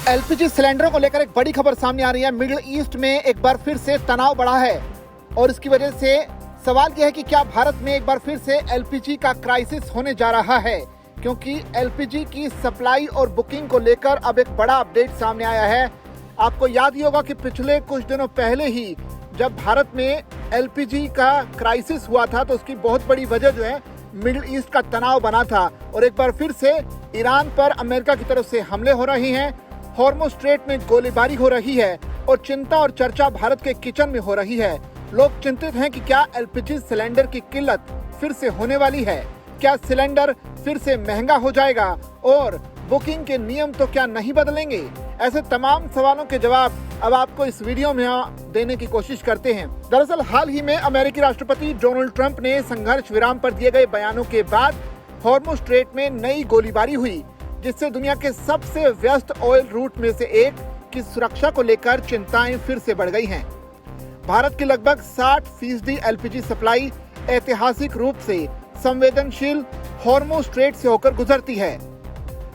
LPG सिलेंडरों को लेकर एक बड़ी खबर सामने आ रही है। मिडिल ईस्ट में एक बार फिर से तनाव बढ़ा है और इसकी वजह से सवाल यह है कि क्या भारत में एक बार फिर से एलपीजी का क्राइसिस होने जा रहा है, क्योंकि एलपीजी की सप्लाई और बुकिंग को लेकर अब एक बड़ा अपडेट सामने आया है। आपको याद ही होगा कि पिछले कुछ दिनों पहले ही जब भारत में एलपीजी का क्राइसिस हुआ था तो उसकी बहुत बड़ी वजह जो है मिडिल ईस्ट का तनाव बना था और एक बार फिर से ईरान पर अमेरिका की तरफ से हमले हो रहे हैं, हॉर्मुज़ स्ट्रेट में गोलीबारी हो रही है और चिंता और चर्चा भारत के किचन में हो रही है। लोग चिंतित हैं कि क्या एलपीजी सिलेंडर की किल्लत फिर से होने वाली है, क्या सिलेंडर फिर से महंगा हो जाएगा और बुकिंग के नियम तो क्या नहीं बदलेंगे। ऐसे तमाम सवालों के जवाब अब आपको इस वीडियो में देने की कोशिश करते हैं। दरअसल हाल ही में अमेरिकी राष्ट्रपति डोनाल्ड ट्रंप ने संघर्ष विराम पर दिए गए बयानों के बाद हॉर्मुज़ स्ट्रेट में नई गोलीबारी हुई, जिससे दुनिया के सबसे व्यस्त ऑयल रूट में से एक की सुरक्षा को लेकर चिंताएं फिर से बढ़ गई हैं। भारत की लगभग 60% एलपीजी सप्लाई ऐतिहासिक रूप से संवेदनशील हॉर्मुज़ स्ट्रेट से होकर गुजरती है।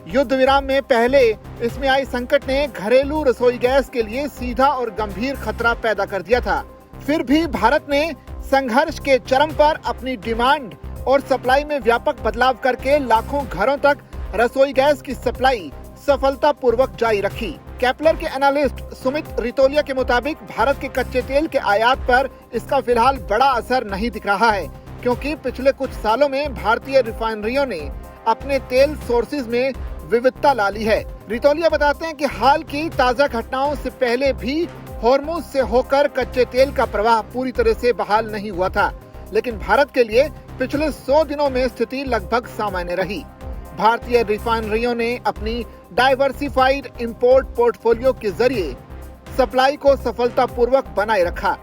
युद्ध विराम में पहले इसमें आई संकट ने घरेलू रसोई गैस के लिए सीधा और गंभीर खतरा पैदा कर दिया था। फिर भी भारत ने संघर्ष के चरम पर अपनी डिमांड और सप्लाई में व्यापक बदलाव करके लाखों घरों तक रसोई गैस की सप्लाई सफलतापूर्वक जारी रखी। केपलर के एनालिस्ट सुमित रितोलिया के मुताबिक भारत के कच्चे तेल के आयात पर इसका फिलहाल बड़ा असर नहीं दिख रहा है, क्योंकि पिछले कुछ सालों में भारतीय रिफाइनरियों ने अपने तेल सोर्सेज में विविधता ला ली है। रितोलिया बताते हैं कि हाल की ताजा घटनाओं से पहले भी हॉर्मुज़ से होकर कच्चे तेल का प्रवाह पूरी तरह से बहाल नहीं हुआ था, लेकिन भारत के लिए पिछले 100 दिनों में स्थिति लगभग सामान्य रही। भारतीय रिफाइनरियों ने अपनी डाइवर्सिफाइड इंपोर्ट पोर्टफोलियो के जरिए सप्लाई को सफलतापूर्वक बनाए रखा।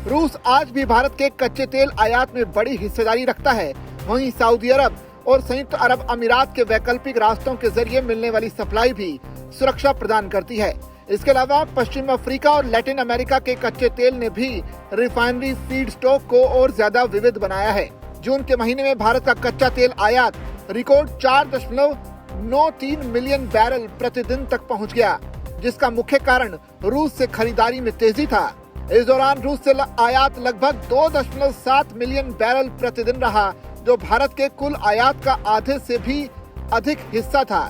रूस आज भी भारत के कच्चे तेल आयात में बड़ी हिस्सेदारी रखता है। वहीं सऊदी अरब और संयुक्त अरब अमीरात के वैकल्पिक रास्तों के जरिए मिलने वाली सप्लाई भी सुरक्षा प्रदान करती है। इसके अलावा पश्चिम अफ्रीका और लैटिन अमेरिका के कच्चे तेल ने भी रिफाइनरी फीड स्टॉक को और ज्यादा विविध बनाया है। जून के महीने में भारत का कच्चा तेल आयात रिकॉर्ड 4.93 मिलियन बैरल प्रतिदिन तक पहुंच गया, जिसका मुख्य कारण रूस से खरीदारी में तेजी था। इस दौरान रूस से आयात लगभग 2.7 मिलियन बैरल प्रतिदिन रहा, जो भारत के कुल आयात का आधे से भी अधिक हिस्सा था।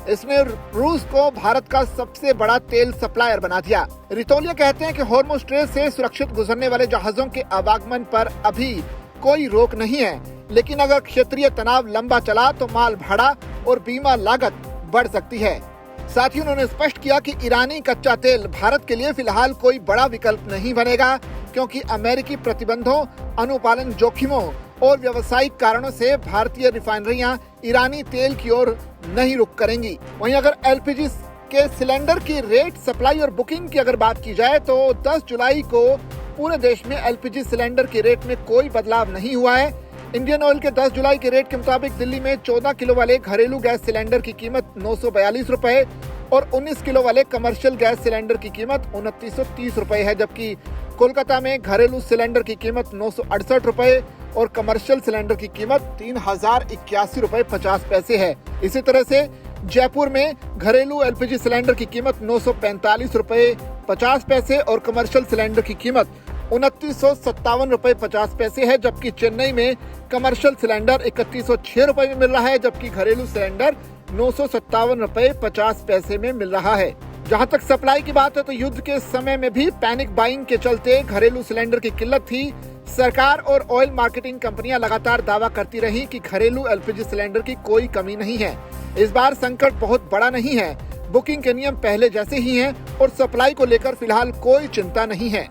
इसने रूस को भारत का सबसे बड़ा तेल सप्लायर बना दिया। रितोलिया कहते हैं कि हॉर्मुज़ स्ट्रेट से सुरक्षित गुजरने वाले जहाजों के आवागमन पर अभी कोई रोक नहीं है, लेकिन अगर क्षेत्रीय तनाव लंबा चला तो माल भाड़ा और बीमा लागत बढ़ सकती है। साथ ही उन्होंने स्पष्ट किया कि ईरानी कच्चा तेल भारत के लिए फिलहाल कोई बड़ा विकल्प नहीं बनेगा, क्योंकि अमेरिकी प्रतिबंधों, अनुपालन जोखिमों और व्यावसायिक कारणों से भारतीय रिफाइनरियां ईरानी तेल की ओर नहीं रुख करेंगी। वहीं अगर एलपीजी के सिलेंडर की रेट, सप्लाई और बुकिंग की अगर बात की जाए तो 10 जुलाई को पूरे देश में एलपीजी सिलेंडर के रेट में कोई बदलाव नहीं हुआ है। इंडियन ऑयल के 10 जुलाई के रेट के मुताबिक दिल्ली में 14 किलो वाले घरेलू गैस सिलेंडर की कीमत 942 रुपए और 19 किलो वाले कमर्शियल गैस सिलेंडर की कीमत 2930 रुपए है, जबकि कोलकाता में घरेलू सिलेंडर की कीमत 968 रुपए और कमर्शियल सिलेंडर की कीमत 3081 रुपए 50 पैसे है। इसी तरह से जयपुर में घरेलू एलपीजी सिलेंडर की कीमत 945 रुपए 50 पैसे और कमर्शियल सिलेंडर की कीमत 2957 रुपए 50 पैसे है, जबकि चेन्नई में कमर्शियल सिलेंडर 3106 रुपए में मिल रहा है, जबकि घरेलू सिलेंडर 957 रुपए 50 पैसे में मिल रहा है। जहां तक सप्लाई की बात है तो युद्ध के समय में भी पैनिक बाइंग के चलते घरेलू सिलेंडर की किल्लत थी। सरकार और ऑयल मार्केटिंग कंपनियां लगातार दावा करती रही कि घरेलू एलपीजी सिलेंडर की कोई कमी नहीं है। इस बार संकट बहुत बड़ा नहीं है, बुकिंग के नियम पहले जैसे ही हैं और सप्लाई को लेकर फिलहाल कोई चिंता नहीं है।